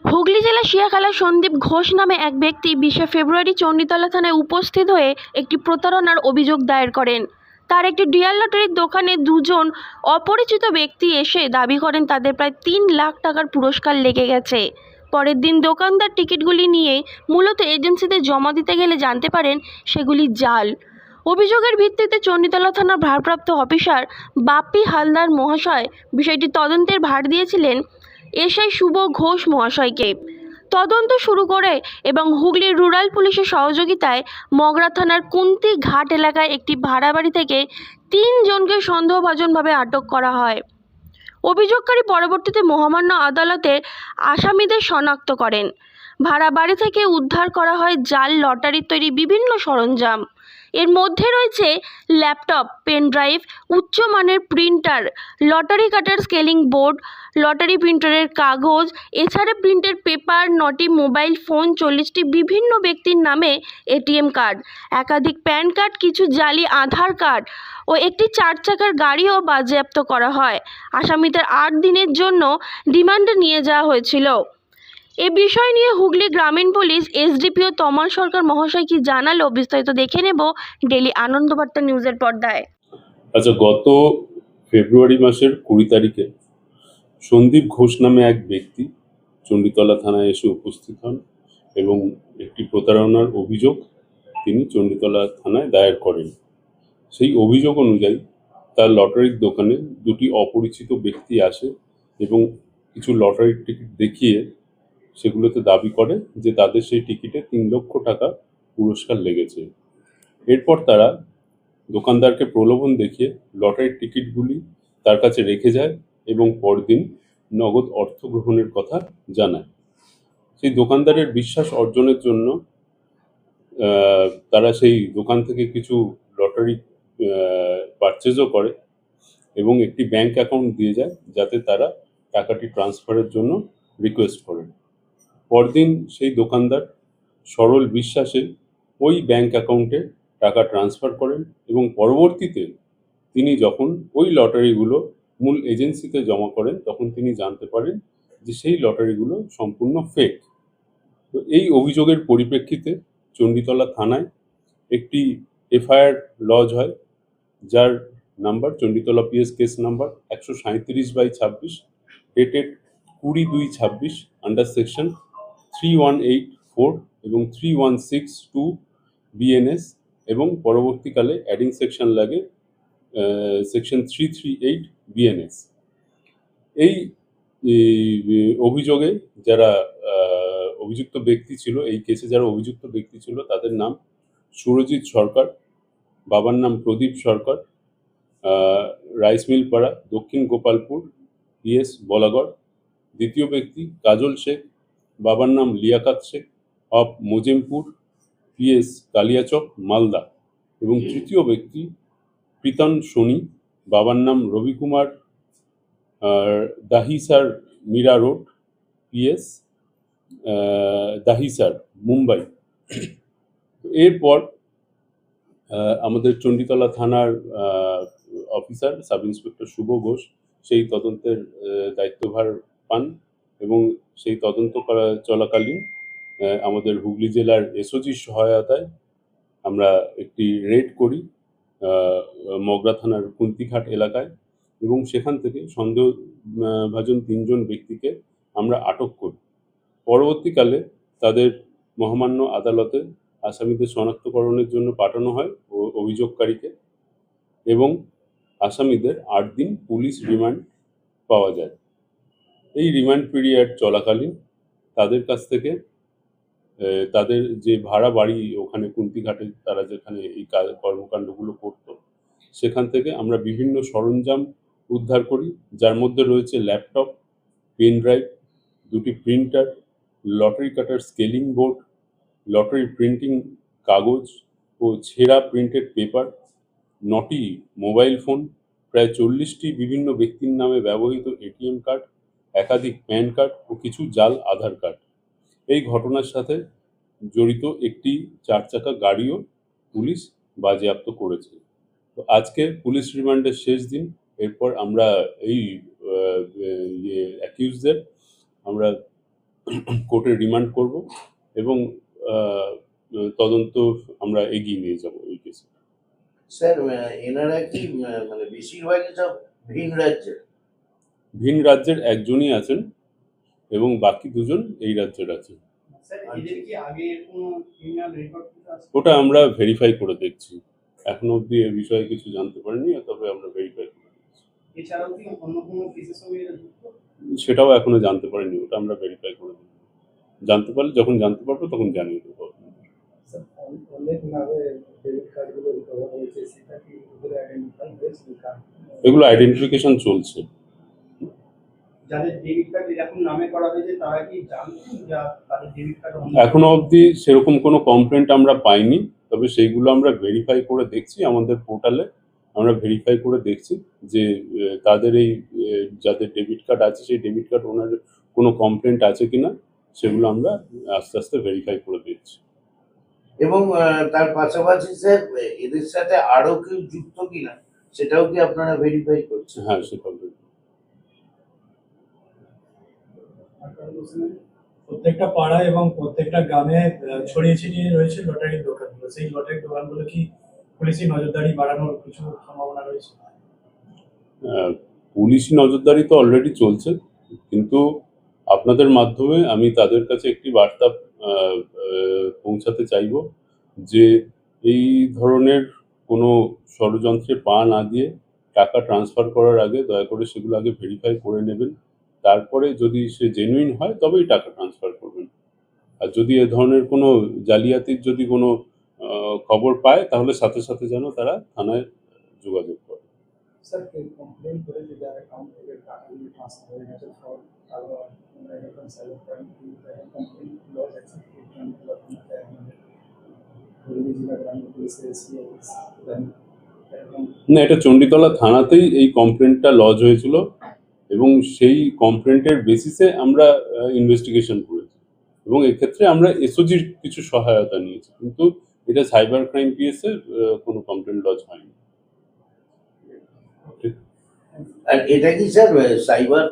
হুগলি জেলার শিয়াখালা সন্দীপ ঘোষ নামে এক ব্যক্তি 20শে ফেব্রুয়ারি চণ্ডীতলা থানায় উপস্থিত হয়ে একটি প্রতারণার অভিযোগ দায়ের করেন। তার একটি ডিয়ার লটারির দোকানে দুজন অপরিচিত ব্যক্তি এসে দাবি করেন তাদের প্রায় 3 লাখ টাকার পুরস্কার লেগে গেছে। পরের দিন দোকানদার টিকিটগুলি নিয়ে মূলত এজেন্সিতে জমা দিতে গেলে জানতে পারেন সেগুলি জাল। অভিযোগের ভিত্তিতে চণ্ডীতলা থানার ভারপ্রাপ্ত অফিসার বাপ্পি হালদার মহাশয় বিষয়টি তদন্তের ভার দিয়েছিলেন এসআই শুভ ঘোষ মহাশয়কে। তদন্ত শুরু করে এবং হুগলির রুরাল পুলিশের সহযোগিতায় মগরা থানার কুন্তি ঘাট এলাকায় একটি ভাড়া বাড়ি থেকে 3 জনকে সন্দেহভাজনভাবে আটক করা হয়। অভিযোগকারী পরবর্তীতে মহামান্য আদালতে আসামিদের শনাক্ত করেন। ভাড়া বাড়ি থেকে উদ্ধার করা হয় জাল লটারির তৈরি বিভিন্ন সরঞ্জাম। এর মধ্যে রয়েছে ল্যাপটপ, পেন ড্রাইভ, উচ্চমানের প্রিন্টার, লটারি কাটার স্কেলিং বোর্ড, লটারি প্রিন্টারের কাগজ, এছাড়া প্রিন্টের পেপার, 9টি মোবাইল ফোন, 40টি বিভিন্ন ব্যক্তির নামে এটিএম কার্ড, একাধিক প্যান কার্ড, কিছু জালি আধার কার্ড ও একটি 4 চাকার গাড়িও বাজেয়াপ্ত করা হয়। আসামিদের 8 দিনের জন্য রিমান্ডে নিয়ে যাওয়া হয়েছিল। এ বিষয় নিয়ে হুগলি গ্রামীণ পুলিশ এসডিপিও তমাল সরকার মহাশয় কি জানালো বিস্তারিত দেখে নেব ডেলি আনন্দবার্তা নিউজের পর্দায়। আচ্ছা, গত ফেব্রুয়ারি মাসের 20 তারিখে সন্দীপ ঘোষ নামে এক ব্যক্তি চণ্ডীতলা থানায় এসে উপস্থিত হন এবং একটি প্রতারণার অভিযোগ তিনি চণ্ডীতলা থানায় দায়ের করেন। সেই অভিযোগ অনুযায়ী তার লটারির দোকানে দুটি অপরিচিত ব্যক্তি আসে এবং কিছু লটারির টিকিট দেখিয়ে সেগুলোতে দাবি করে যে তাদের সেই টিকিটে 3 লক্ষ টাকা পুরস্কার লেগেছে। এরপর তারা দোকানদারকে প্রলোভন দেখিয়ে লটারির টিকিটগুলি তার কাছে রেখে যায় এবং পরদিন নগদ অর্থ গ্রহণের কথা জানায়। সেই দোকানদারের বিশ্বাস অর্জনের জন্য তারা সেই দোকান থেকে কিছু লটারি পারচেজও করে এবং একটি ব্যাংক অ্যাকাউন্ট দিয়ে যায় যাতে তারা টাকাটি ট্রান্সফারের জন্য রিকোয়েস্ট করেন। পরদিন সেই দোকানদার সরল বিশ্বাসে ওই ব্যাংক অ্যাকাউন্টে টাকা ট্রান্সফার করেন এবং পরবর্তীতে তিনি যখন ওই লটারিগুলো মূল এজেন্সিতে জমা করেন তখন তিনি জানতে পারেন যে সেই লটারিগুলো সম্পূর্ণ ফেক। তো এই অভিযোগের পরিপ্রেক্ষিতে চণ্ডীতলা থানায় একটি এফআইআর লজ হয়, যার number Chanditala PS case number 137/26 dated 20/2/26 under section 3184 এবং 3162 বিএনএস এবং পরবর্তীকালে অ্যাডিং সেকশন লাগে সেকশন 338 বিএনএস। এই অভিযোগে যারা অভিযুক্ত ব্যক্তি ছিল, এই কেসে যারা অভিযুক্ত ব্যক্তি ছিল তাদের নাম সুরজিৎ সরকার, বাবার নাম প্রদীপ সরকার, রাইস মিল পাড়া, দক্ষিণ গোপালপুর, পিএস বলাগড়। দ্বিতীয় ব্যক্তি কাজল শেখ, বাবার নাম লিয়াকাত শেখ, অফ মোজেমপুর, পিএস কালিয়াচক, মালদা। এবং তৃতীয় ব্যক্তি প্রীতন সোনি, বাবার নাম রবি কুমার, দাহিসার মীরা রোড, পিএস দাহিসার, মুম্বাই। এরপর আমাদের চণ্ডীতলা থানার officer sub inspector Shubho Ghosh সেই তদন্তের দায়িত্বভার পান এবং সেই তদন্ত করা চলাকালীন আমাদের হুগলি জেলার এসওজির সহায়তায় আমরা একটি রেড করি মগরা থানার কুন্তিঘাট এলাকায় এবং সেখান থেকে সন্দেহভাজন 3 জন ব্যক্তিকে আমরা আটক করি। পরবর্তীকালে তাদের মহামান্য আদালতে আসামিদের শনাক্তকরণের জন্য পাঠানো হয় অভিযোগকারীকে এবং আসামিদের 8 দিন পুলিশ রিমান্ড পাওয়া যায়। এই রিমান্ড পিরিয়ড চলাকালীন তাদের কাছ থেকে তাদের যে ভাড়া বাড়ি ওখানে কুন্তিঘাটে তারা যেখানে এই কর্মকাণ্ডগুলো করত সেখান থেকে আমরা বিভিন্ন সরঞ্জাম উদ্ধার করি, যার মধ্যে রয়েছে ল্যাপটপ, পেন ড্রাইভ, 2টি প্রিন্টার, লটারি কাটার স্কেলিং বোর্ড, লটারি প্রিন্টিং কাগজ ও ছেঁড়া প্রিন্টেড পেপার, 9টি মোবাইল ফোন, প্রায় 40টি বিভিন্ন ব্যক্তির নামে ব্যবহৃত এটিএম কার্ড, একাধিক প্যান কার্ড ও কিছু জাল আধার কার্ড। এই ঘটনার সাথে জড়িত একটি 4 চাকা গাড়িও পুলিশ বাজেয়াপ্ত করেছে। তো আজকে পুলিশ রিমান্ডের শেষ দিন। এরপর আমরা এই অ্যাকিউজদের আমরা কোর্টে রিমান্ড করব এবং তদন্ত আমরা এগিয়ে নিয়ে যাব এই কেসে। স্যার এনারা কি মানে বেশিরভাগই সব ভিন রাজ্যের? ভিন রাজ্যের একজনই আছেন এবং বাকি দুজন এই রাজ্যের আছেন। স্যার এদের কি আগের কোনো ক্রিমিনাল রেকর্ড আছে? ওটা আমরা ভেরিফাই করে দেখছি। এখনো অবধি এ বিষয়ে কিছু জানতে পারিনি, তবে আমরা ভেরিফাই করে দেখছি। এছাড়াও কি অন্য কোনো কেসের সঙ্গে এরা যুক্ত? সেটাও এখনো জানতে পারিনি, ওটা আমরা ভেরিফাই করে দেখব। জানতে পারলে, যখন জানতে পারবো তখন জানিয়ে দেবো। স্যার অনেক নামে ডেবিট কার্ডগুলো রিকভার হয়েছে, সেটা কি ওদের আইডেন্টিফাই হয়েছে কার্ড? এগুলো আইডেন্টিফিকেশন চলছে। যাদের ডেবিট কার্ড এরকম নামে করা হয়েছে তারা কি জানতেন যে তাদের ডেবিট কার্ড এখনো অবধি সেরকম কোনো কমপ্লেন্ট আমরা পাইনি, তবে সেইগুলো আমরা ভেরিফাই করে দেখছি। আমাদের পোর্টালে আমরা ভেরিফাই করে দেখছি যে তাদের এই যাদের ডেবিট কার্ড আছে সেই ডেবিট কার্ড ওনার কোনো কমপ্লেন্ট আছে কিনা সেগুলো আমরা আস্তে আস্তে ভেরিফাই করে দেখছি। এবং তার পাশাপাশি স্যার এদের সাথে আরো কেউ যুক্ত কিনা সেটাও কি আপনারা ভেরিফাই করছেন? হ্যাঁ, সেটা প্রত্যেকটা পাড়া এবং প্রত্যেকটা গ্রামে ছড়িয়ে ছিটিয়ে রয়েছে লটারির দোকানগুলো। সেই লটারির দোকানগুলো কি পুলিশি নজরদারি বাড়ানোর কিছু সম্ভাবনা রয়েছে? পুলিশি নজরদারি তো অলরেডি চলছে, কিন্তু আপনাদের মাধ্যমে আমি তাদের কাছে একটি বার্তা পৌঁছাতে চাইব যে এই ধরনের কোনো ষড়যন্ত্রে পা না দিয়ে টাকা ট্রান্সফার করার আগে দয়া করে সেগুলো আগে ভেরিফাই করে নেবেন। তারপরে যদি সে জেনুইন হয় তবেই টাকা ট্রান্সফার করবেন। আর যদি এ ধরনের কোনো জালিয়াতির যদি কোনো খবর পায় তাহলে সাথে সাথে যেন তারা থানায় যোগাযোগ করে। স্যার কমপ্লেন করে যে যার অ্যাকাউন্ট থেকে টাকাগুলো ট্রান্সফার হয়ে গেছে ফ্রড, তারপর এরকম cyber crime complain lodge action Hooghly জেলা গ্রাম পুলিশের এসপি অফিস এরকম। না, এটা চণ্ডীতলা থানাতেই এই কমপ্লেন্টটা লজ হয়েছিল এবং সেই কমপ্লেন্টের বেসিসে আমরা ইনভেস্টিগেশন করেছি এবং এক্ষেত্রে আমরা এসওজির কিছু সহায়তা নিয়েছি, কিন্তু এটা সাইবার ক্রাইম পিএসে কোনো কমপ্লেন্ট লজ হয়নি। আর এটা কি স্যার সাইবার